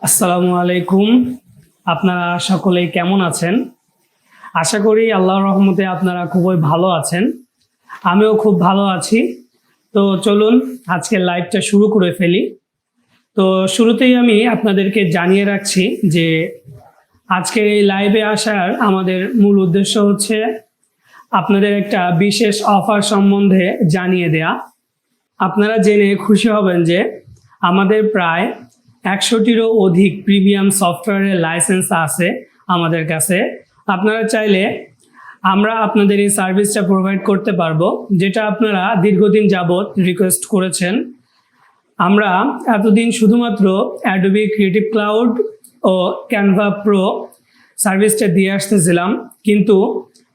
আসসালামু আলাইকুম। আপনারা সকলেই কেমন আছেন? আশা করি আল্লাহর রহমতে আপনারা খুবই ভালো আছেন। আমিও খুব ভালো আছি। তো চলুন আজকের লাইভটা শুরু করে ফেলি। তো শুরুতেই আমি আপনাদেরকে জানিয়ে রাখছি যে আজকের এই লাইভে আসার আমাদের মূল উদ্দেশ্য হচ্ছে আপনাদের একটা বিশেষ অফার সম্বন্ধে জানিয়ে দেয়া। আপনারা জেনে খুশি হবেন যে আমাদের প্রায় 100টিরও অধিক প্রিমিয়াম সফটওয়্যারের লাইসেন্স আছে আমাদের কাছে। আপনারা চাইলে আমরা আপনাদের এই সার্ভিসটা প্রোভাইড করতে পারবো, যেটা আপনারা দীর্ঘদিন যাবৎ রিকোয়েস্ট করেছেন। আমরা এতদিন শুধুমাত্র অ্যাডোবি ক্রিয়েটিভ ক্লাউড ও ক্যানভা প্রো সার্ভিসটা দিয়ে আসতেছিলাম, কিন্তু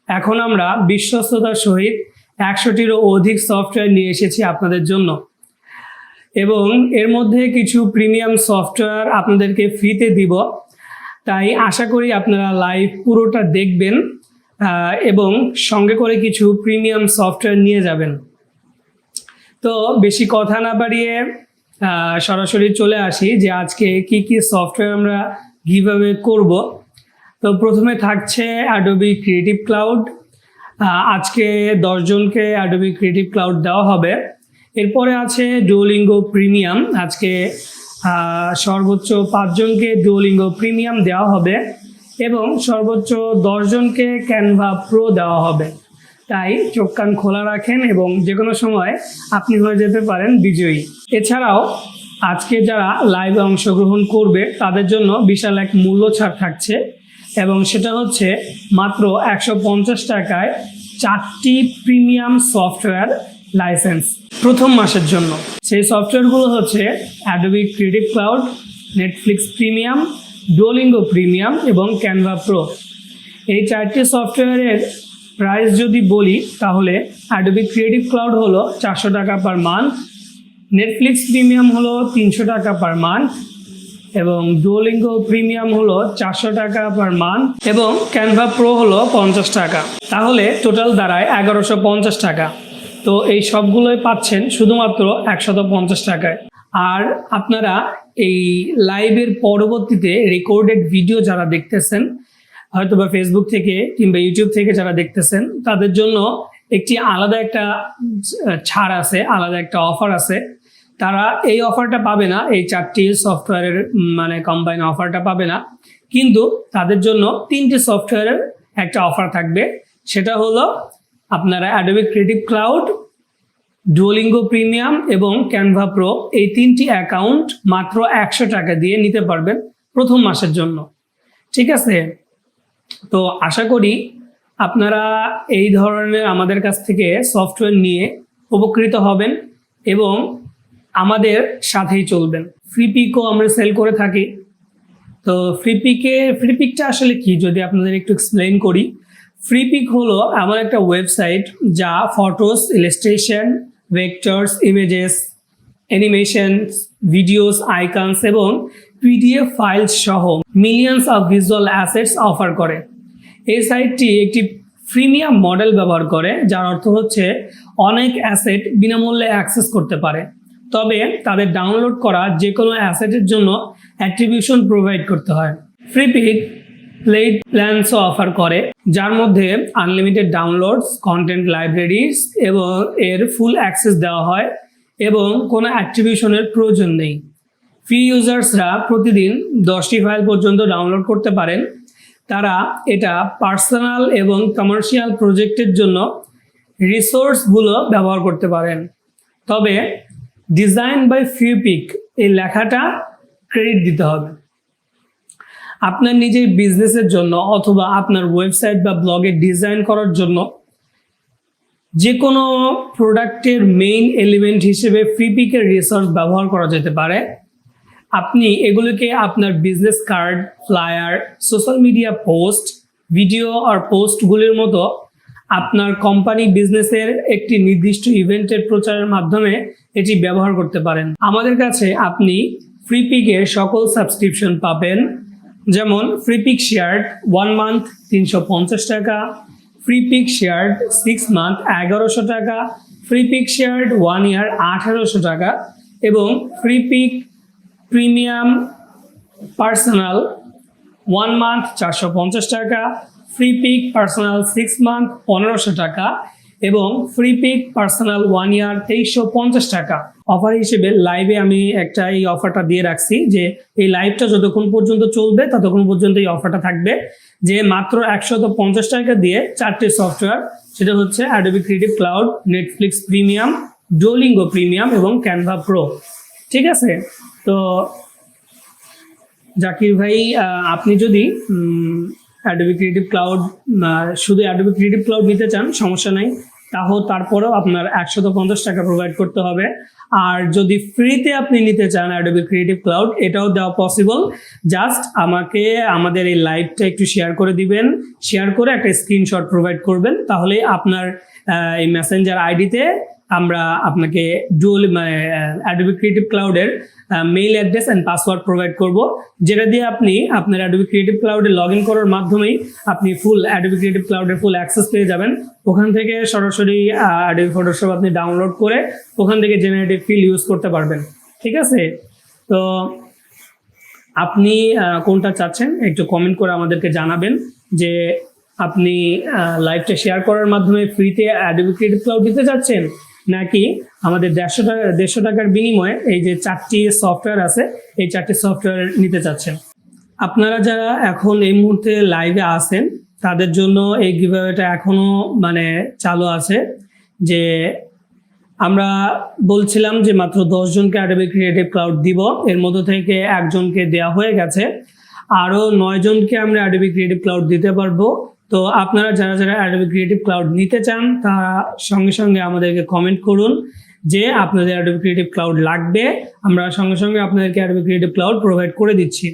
এখন আমরা বিশ্বস্ততার সহিত 100টিরও অধিক সফটওয়্যার নিয়ে এসেছি আপনাদের জন্য, এবং এর মধ্যে কিছু প্রিমিয়াম সফটওয়্যার আপনাদেরকে ফ্রিতে দিব। তাই আশা করি আপনারা লাইভ পুরোটা দেখবেন এবং সঙ্গে করে কিছু প্রিমিয়াম সফটওয়্যার নিয়ে যাবেন। তো বেশি কথা না বাড়িয়ে সরাসরি চলে আসি যে আজকে কি কি সফটওয়্যার আমরা গিভঅ্যাওয়ে করব। তো প্রথমে থাকছে অ্যাডোবি ক্রিয়েটিভ ক্লাউড। আজকে 10 জনকে অ্যাডোবি ক্রিয়েটিভ ক্লাউড দেওয়া হবে। এরপরে আছে ডুওলিঙ্গো প্রিমিয়াম। আজকে সর্বোচ্চ 5 জনকে ডুওলিঙ্গো প্রিমিয়াম দেওয়া হবে এবং সর্বোচ্চ 10 জনকে ক্যানভা প্রো দেওয়া হবে। তাই চোখ কান খোলা রাখেন এবং যে কোনো সময় আপনি হয়ে যেতে পারেন বিজয়ী। এছাড়াও আজকে যারা লাইভে অংশগ্রহণ করবে তাদের জন্য বিশাল এক মূল্য ছাড় থাকছে, এবং সেটা হচ্ছে মাত্র 150 টাকায় 4টি প্রিমিয়াম সফটওয়্যার লাইসেন্স প্রথম মাসের জন্য। সেই সফটওয়্যারগুলো হচ্ছে Adobe creative cloud, Netflix premium, Duolingo premium এবং ক্যানভা প্রো। এই 4টি সফটওয়্যারের প্রাইস যদি বলি তাহলে অ্যাডোবি ক্রিয়েটিভ ক্লাউড হলো 400 টাকা পার মান্থ, নেটফ্লিক্স প্রিমিয়াম হলো 300 টাকা পার মান্থ, এবং ডুওলিঙ্গো প্রিমিয়াম হলো 400 টাকা পার মান্থ, এবং ক্যানভা প্রো হলো 50 টাকা। তাহলে টোটাল দাঁড়ায় 1150 টাকা। তো এই সবগুলোই পাচ্ছেন শুধুমাত্র 150 টাকায়। আর আপনারা এই লাইভের পরবর্তীতে রেকর্ডেড ভিডিও যারা দেখতেছেন, হয়তো বা ফেসবুক থেকে কিংবা ইউটিউব থেকে যারা দেখতেছেন, তাদের জন্য একটি আলাদা একটা ছাড় আছে, আলাদা একটা অফার আছে। তারা এই অফারটা পাবে না, এই 4টি সফটওয়্যারের মানে কম্বাইন অফারটা পাবে না, কিন্তু তাদের জন্য 3টি সফটওয়্যারের একটা অফার থাকবে। সেটা হলো আপনারা Adobe creative cloud, Duolingo premium এবং ক্যানভা প্রো এই 3টি অ্যাকাউন্ট মাত্র 100 টাকা দিয়ে নিতে পারবেন প্রথম মাসের জন্য। ঠিক আছে? তো আশা করি আপনারা এই ধরনের আমাদের কাছ থেকে সফটওয়্যার নিয়ে উপকৃত হবেন এবং আমাদের সাথেই চলবেন। ফ্রি পিকও আমরা সেল করে থাকি। তো ফ্রি পিকটা আসলে কি যদি আপনাদের একটু এক্সপ্লেইন করি। ফ্রি পিক হলো এমন একটা ওয়েবসাইট যা photos, illustration, vectors, images, animations, videos, icons এবং পিডিএফ ফাইলস সহ millions of visual assets offer করে। এই সাইটটি একটি প্রিমিয়াম মডেল ব্যবহার করে, যার অর্থ হচ্ছে অনেক অ্যাসেট বিনামূল্যে অ্যাক্সেস করতে পারে, তবে তাদের ডাউনলোড করা যে কোনো অ্যাসেটের জন্য অ্যাট্রিবিউশন প্রোভাইড করতে হয়। ফ্রি পিক পেইড প্ল্যানসও অফার করে, যার মধ্যে আনলিমিটেড ডাউনলোডস, কন্টেন্ট লাইব্রেরিজ এবং এর ফুল অ্যাক্সেস দেওয়া হয় এবং কোনো অ্যাট্রিবিউশনের প্রয়োজন নেই। ফ্রি ইউজার্সরা প্রতিদিন 10টি ফাইল পর্যন্ত ডাউনলোড করতে পারেন। তারা এটা পার্সোনাল এবং কমার্শিয়াল প্রজেক্টের জন্য রিসোর্সগুলো ব্যবহার করতে পারেন। তবে ডিজাইন বাই ফ্রি পিক এই লেখাটা ক্রেডিট দিতে হবে। আপনার নিজের বিজনেসের জন্য অথবা আপনার ওয়েবসাইট বা ব্লগে ডিজাইন করার জন্য যে কোনো প্রোডাক্টের মেইন এলিমেন্ট হিসেবে ফ্রি পিকের রিসোর্স ব্যবহার করা যেতে পারে। আপনি এগুলোকে আপনার business card, flyer, social media post, video আর পোস্টগুলির মতো আপনার কোম্পানি বিজনেসের একটি নির্দিষ্ট ইভেন্টের প্রচারের মাধ্যমে এটি ব্যবহার করতে পারেন। আমাদের কাছে আপনি ফ্রি পিকের সকল সাবস্ক্রিপশন পাবেন, যেমন ফ্রি পিক শেয়ার্ড 1 মান্থ 350 টাকা, ফ্রি পিক শেয়ার্ড 6 মান্থ 1100 টাকা, ফ্রি পিক শেয়ার্ড 1 ইয়ার 1800 টাকা এবং free pick premium personal 1 month 450 টাকা, ফ্রি পিক পার্সোনাল 6 মান্থ 1500 টাকা এবং ফ্রি পিক পার্সোনাল 1 ইয়ার 2350 টাকা। অফার হিসেবে লাইভে আমি একটা এই অফারটা দিয়ে রাখছি যে এই লাইভটা যতক্ষণ পর্যন্ত চলবে ততক্ষণ পর্যন্ত এই অফারটা থাকবে, যে মাত্র 150 টাকা দিয়ে 4টি সফটওয়্যার, সেটা হচ্ছে Adobe creative cloud, Netflix premium, Duolingo premium এবং ক্যানভা প্রো। ঠিক আছে, তো জাকির ভাই আপনি যদি অ্যাডোবি ক্রিয়েটিভ ক্লাউড শুধু অ্যাডোবি ক্রিয়েটিভ ক্লাউড নিতে চান সমস্যা নাই, তারপরেও আপনার 150 টাকা প্রোভাইড করতে হবে। আর যদি ফ্রিতে আপনি নিতে চান অ্যাডোবি ক্রিয়েটিভ ক্লাউড, এটাও দেওয়া পসিবল। জাস্ট আমাকে আমাদের এই লাইভটা একটু শেয়ার করে দিবেন, শেয়ার করে একটা স্ক্রিনশট প্রোভাইড করবেন, তাহলে আপনার এই মেসেঞ্জার আইডিতে আমরা আপনাকে অ্যাডোবি ক্রিয়েটিভ ক্লাউডের mail address and password provide করব, যেটা দিয়ে আপনি আপনার অ্যাডোবি ক্রিয়েটিভ ক্লাউডে লগ ইন করার মাধ্যমেই আপনি ফুল অ্যাডোবি ক্রিয়েটিভ ক্লাউডের ফুল অ্যাক্সেস পেয়ে যাবেন। ওখান থেকে সরাসরি অ্যাডোবি ফটোশপ আপনি ডাউনলোড করে ওখান থেকে জেনারেটিভ ফিল ইউজ করতে পারবেন। ঠিক আছে, তো আপনি কোনটা চাচ্ছেন একটু কমেন্ট করে আমাদেরকে জানাবেন, যে আপনি লাইভটা শেয়ার করার মাধ্যমে ফ্রিতে অ্যাডোবি ক্রিয়েটিভ ক্লাউড দিতে চাচ্ছেন, নাকি আমাদের 150 টাকার বিনিময়ে এই যে 4টি সফটওয়্যার আছে এই 4টি সফটওয়্যার নিতে চাচ্ছেন। আপনারা যারা এখন এই মুহূর্তে লাইভে আছেন তাদের জন্য এই গিভঅ্যাওয়েটা এখনো চালু আছে, যে আমরা বলছিলাম যে মাত্র 10 জনকে অ্যাডোবি ক্রিয়েটিভ ক্লাউড দিব, এর মধ্যে থেকে একজনকে দেওয়া হয়ে গেছে, আরও 9 জনকে আমরা অ্যাডোবি ক্রিয়েটিভ ক্লাউড দিতে পারবো। তো আপনারা যারা যারা অ্যাডোবি ক্রিয়েটিভ ক্লাউড নিতে চান তারা সঙ্গে সঙ্গে আমাদেরকে কমেন্ট করুন যে আপনাদের অ্যাডোবি ক্রিয়েটিভ ক্লাউড লাগবে, আমরা সঙ্গে সঙ্গে আপনাদেরকে অ্যাডোবি ক্রিয়েটিভ ক্লাউড প্রোভাইড করে দিচ্ছি।